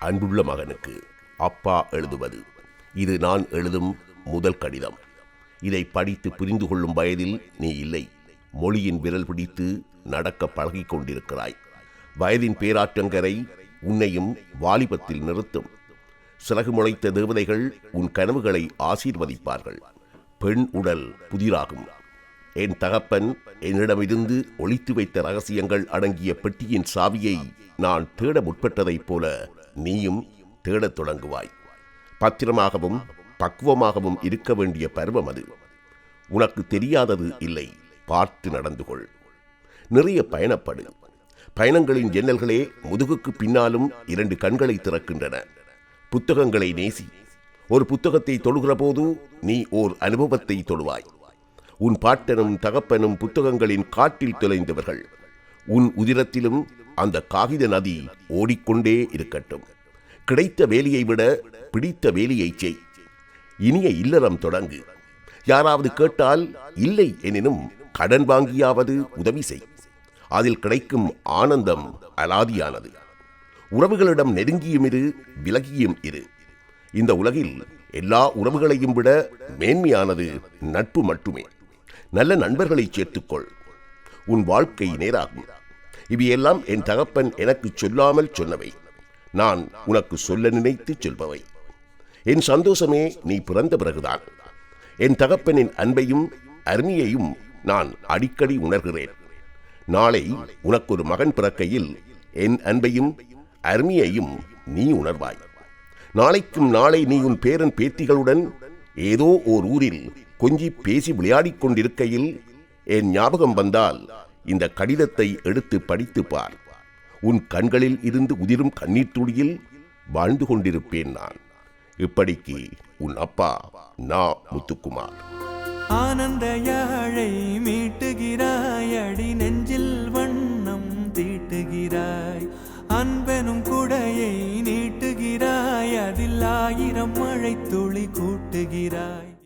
அன்புள்ள மகனுக்கு அப்பா எழுதுவது. இது நான் எழுதும் முதல் கடிதம். இதை படித்து புரிந்து கொள்ளும் வயதில் நீ இல்லை. மொழியின் விரல் பிடித்து நடக்க பழகிக் கொண்டிருக்கிறாய். வயதின் பேராற்றங்கரை உன்னையும் வாலிபத்தில் நிறுத்தும். சிறகு முளைத்த தேவதைகள் உன் கனவுகளை ஆசீர்வதிப்பார்கள். பெண் உடல் புதிராகும். என் தகப்பன் என்னிடமிருந்து ஒளித்து வைத்த ரகசியங்கள் அடங்கிய பெட்டியின் சாவியை நான் தேட முற்பட்டதைப் போல நீயும் தேடத் தொடங்குவாய். பத்திரமாகவும் பக்குவமாகவும் இருக்க வேண்டிய பருவம் அது. உனக்கு தெரியாதது இல்லை. பார்த்து நடந்து கொள். நிறைய பயணப்படு. பயணங்களின் ஜன்னல்களே முதுகுக்கு பின்னாலும் 2 கண்களை திறக்கின்றன. புத்தகங்களை நேசி. ஒரு புத்தகத்தை தொடுகிற போது நீ ஓர் அனுபவத்தை தொடுவாய். உன் பாட்டனும் தகப்பனும் புத்தகங்களின் காட்டில் தொலைந்தவர்கள். உன் உதிரத்திலும் அந்த காகித நதி ஓடிக்கொண்டே இருக்கட்டும். கிடைத்த வேலையை விட பிடித்த வேலையை செய். இனிய இல்லறம் தொடங்கு. யாராவது கேட்டால் இல்லை எனினும் கடன் வாங்கியாவது உதவி செய். அதில் கிடைக்கும் ஆனந்தம் அலாதியானது. உறவுகளிடம் நெருங்கியும் இரு, விலகியும் இரு. இந்த உலகில் எல்லா உறவுகளையும் விட மேன்மையானது நட்பு மட்டுமே. நல்ல நண்பர்களை சேர்த்துக்கொள். உன் வாழ்க்கை நேராகும். இவையெல்லாம் என் தகப்பன் எனக்கு சொல்லாமல் சொன்னவை. நான் உனக்கு சொல்ல நினைத்து சொல்பவை. என் சந்தோஷமே நீ பிறந்த பிறகுதான். என் தகப்பனின் அன்பையும் அருமையையும் நான் அடிக்கடி உணர்கிறேன். நாளை உனக்கு ஒரு மகன் பிறக்கையில் என் அன்பையும் அருமையையும் நீ உணர்வாய். நாளைக்கும் நாளை நீ உன் பேரன் பேத்திகளுடன் ஏதோ ஓர் ஊரில் கொஞ்சி பேசி விளையாடிக் கொண்டிருக்கையில் என் ஞாபகம் வந்தால் இந்த கடிதத்தை எடுத்து படித்து பார். உன் கண்களில் இருந்து உதிரும் கண்ணீர் துளியில் வாழ்ந்து கொண்டிருப்பேன் நான். இப்படிக்கு உன் அப்பா நா. முத்துக்குமார். ஆனந்த யாழை மீட்டுகிறாய், அடி நெஞ்சில் வண்ணம் தீட்டுகிறாய். அன்பெனும் குடையை நீட்டுகிறாய், அதில் 1000 மழை துளி கூட்டுகிறாய்.